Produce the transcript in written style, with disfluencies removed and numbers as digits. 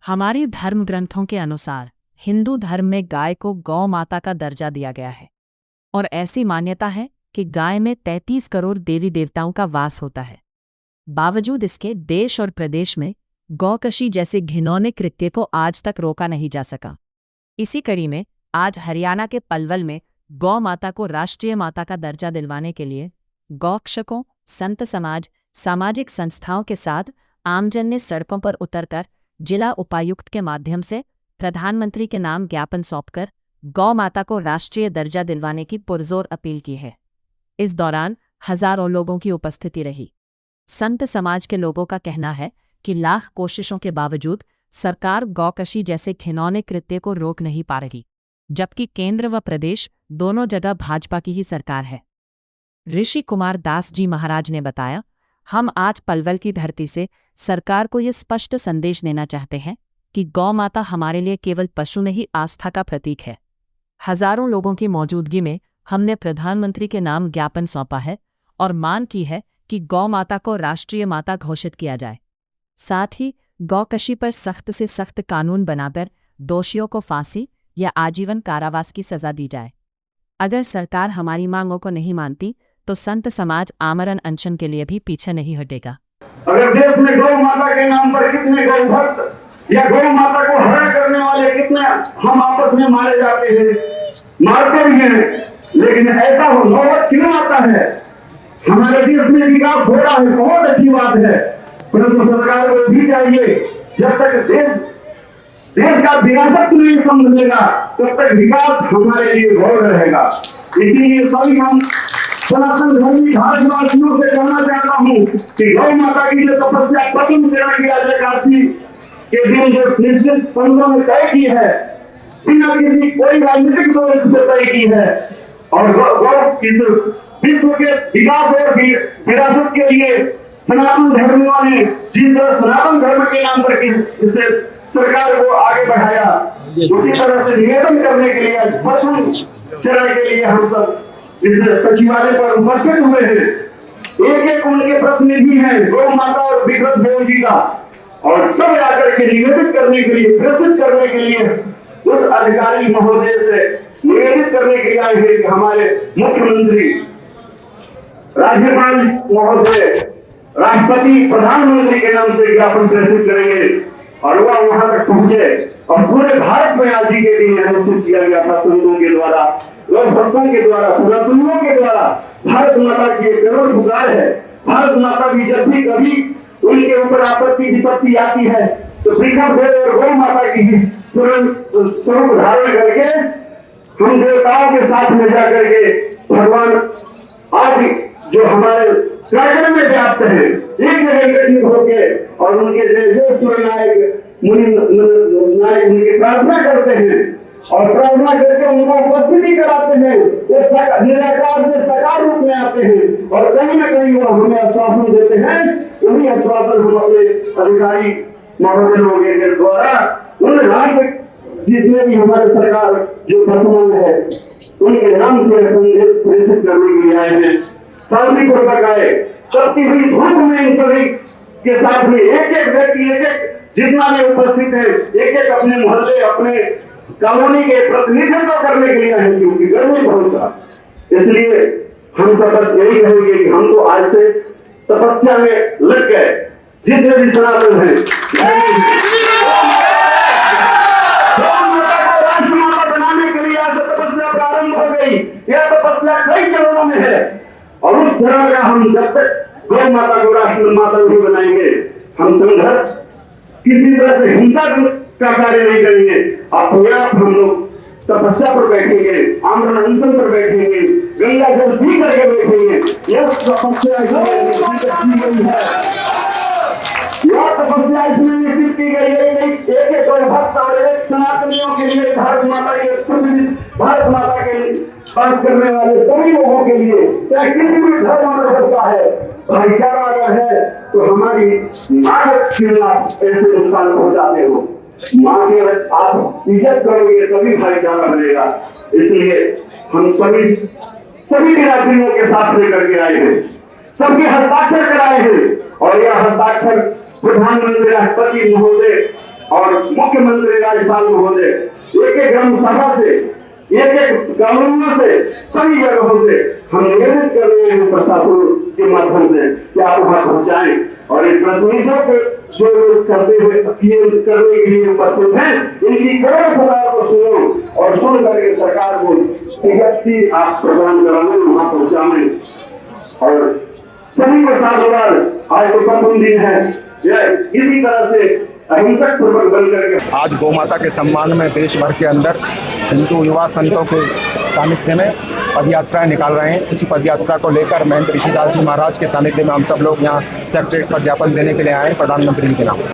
हमारे धर्म ग्रंथों के अनुसार हिंदू धर्म में गाय को गौ माता का दर्जा दिया गया है और ऐसी मान्यता है कि गाय में 33 करोड़ देवी देवताओं का वास होता है। बावजूद इसके देश और प्रदेश में गौकशी जैसे घिनौने कृत्य को आज तक रोका नहीं जा सका। इसी कड़ी में आज हरियाणा के पलवल में गौ माता को राष्ट्रीय माता का दर्जा दिलवाने के लिए गौरक्षकों, संत समाज, सामाजिक संस्थाओं के साथ आमजन ने सड़कों पर उतरकर जिला उपायुक्त के माध्यम से प्रधानमंत्री के नाम ज्ञापन सौंपकर गौ माता को राष्ट्रीय दर्जा दिलवाने की पुरजोर अपील की है। इस दौरान हजारों लोगों की उपस्थिति रही। संत समाज के लोगों का कहना है कि लाख कोशिशों के बावजूद सरकार गौकशी जैसे घिनौने कृत्य को रोक नहीं पा रही, जबकि केंद्र व प्रदेश दोनों जगह भाजपा की ही सरकार है। ऋषि कुमार दास जी महाराज ने बताया, हम आज पलवल की धरती से सरकार को ये स्पष्ट संदेश देना चाहते हैं कि गौ माता हमारे लिए केवल पशु नहीं, आस्था का प्रतीक है। हजारों लोगों की मौजूदगी में हमने प्रधानमंत्री के नाम ज्ञापन सौंपा है और मांग की है कि गौ माता को राष्ट्रीय माता घोषित किया जाए। साथ ही गौकशी पर सख्त से सख्त कानून बनाकर दोषियों को फांसी या आजीवन कारावास की सजा दी जाए। अगर सरकार हमारी मांगों को नहीं मानती तो संत समाज आमरण अनशन के लिए भी पीछे नहीं हटेगा। अगर देश में गौ माता के नाम पर कितने गौ भक्त या गौ माता को हरण करने वाले कितने हम आपस में मारे जाते हैं, मारते भी हैं, लेकिन ऐसा हो नौबत क्यों आता है? हमारे देश में विकास हो रहा है, बहुत अच्छी बात है, परंतु सरकार को भी चाहिए जब तक देश का विरासत नहीं समझेगा तब तक विकास हमारे लिए गौर रहेगा। इसीलिए सभी हम सनातन धर्मी भारतवासियों से कहना चाहता हूँ कि गौ माता की जो तपस्या प्रथम चरण की एकादशी के दिन जो निश्चित संघों ने तय की है, बिना किसी कोई राजनीतिक दोष से तय की है, और गौ इस विश्व के विकास और विरासत के लिए सनातन धर्मियों ने जिस तरह सनातन धर्म के नाम पर इसे सरकार को आगे बढ़ाया, उसी तरह से निवेदन करने के लिए प्रथम चरण के लिए हम सब इस सचिवालय पर उपस्थित हुए हैं। एक एक उनके प्रतिनिधि हैं गौ माता और विक्रम देव जी का, और सब आकर के निवेदित करने के लिए, प्रेषित करने के लिए उस अधिकारी महोदय से निवेदित करने के लिए आए हैं कि हमारे मुख्यमंत्री, राज्यपाल महोदय, राष्ट्रपति, प्रधानमंत्री के नाम से ज्ञापन प्रेषित करेंगे और वह वहां तक पहुंचे। और पूरे भारत में आज ही के दिन निश्चित किया गया था संतों के द्वारा, लोक भक्तों के द्वारा, सनातनियों के द्वारा, भारत माता की करोड़ पुकार है। भारत माता भी जब भी कभी उनके ऊपर आपत्ति विपत्ति आती है तो विक्रम देव और गौ माता की स्वरूप धारण करके हम देवताओं के साथ में जाकर के भगवान आज जो हमारे कार्यक्रम में व्याप्त है, एक जगह एकत्रित होकर और उनके नायक मुनि नायक उनकी प्रार्थना करते हैं और प्रार्थना करके उनको उपस्थिति कराते हैं। वो निराकार से साकार रूप में आते हैं और कहीं ना कहीं वो हमें आश्वासन देते हैं। उसी आश्वासन हम अपने अधिकारी महोदय के द्वारा उन राज्य जितने भी हमारे सरकार जो वर्तमान है उनके नाम से संदेश प्रेषित करने के लिए आए हैं। शांतिपूर्वक आए, तपती हुई धूप में इन सभी के साथ में एक एक व्यक्ति, एक एक जितना भी उपस्थित है, एक एक अपने मोहल्ले, अपने कॉलोनी के प्रतिनिधित्व करने के लिए आए, क्योंकि गर्मी बहुत था। इसलिए हम सब बस यही कहेंगे कि हम तो आज से तपस्या में लग गए, जितने भी सनातन हैं, राष्ट्रमाता बनाने के लिए आज तपस्या प्रारंभ हो गई। यह तपस्या कई चरणों में है और उस चरण का हम जब तक गौ माता को राष्ट्र माता नहीं बनाएंगे, हम संघर्ष किसी तरह से हिंसा का कार्य नहीं करेंगे। अपने आप हम लोग तपस्या पर बैठेंगे, आमरण अनशन पर बैठेंगे, गंगा जल पी करके बैठेंगे। यह तपस्या इसमें निश्चित की गई है। एक एक भक्त और एक सनातनियों के लिए, भारत माता के पास करने वाले सभी लोगों के लिए, चाहे किसी भी धर्म में होता है, भाईचारा अगर है तो हमारी माँ के खिलाफ ऐसे नुकसान पहुंचाते हो, माँ की आप इज्जत करोगे तभी भाईचारा बनेगा। इसलिए हम सभी बिरादरियों के साथ लेकर के आए हैं, सबके हस्ताक्षर कराए हैं और यह हस्ताक्षर प्रधानमंत्री, राष्ट्रपति महोदय और मुख्यमंत्री, राज्यपाल महोदय, एक ग्राम सभा से, एक गांवों से, सभी जगहों से हम निवेदन कर रहे हैं प्रशासन के माध्यम से कि आप वहां पहुंचाएं और एक प्रतिनिधियों को जो लोग करते हुए अपील करने के लिए उपस्थित हैं, इनकी करोड़ पुकार को सुनो और सुन करके सरकार को विज्ञप्ति आप प्रदान कराने, वहां पहुंचाने। और सभी को साथ आज तो प्रथम दिन है, इसी तरह से अहिंसक पूर्वक बन करके आज गौ माता के सम्मान में देश भर के अंदर हिंदू युवा संतों के सानिध्य में पद यात्राएं निकाल रहे हैं। इसी पद यात्रा को लेकर महंत ऋषिदास जी महाराज के सानिध्य में हम सब लोग यहाँ सेक्रेटरीट पर ज्ञापन देने के लिए आए हैं प्रधानमंत्री के नाम।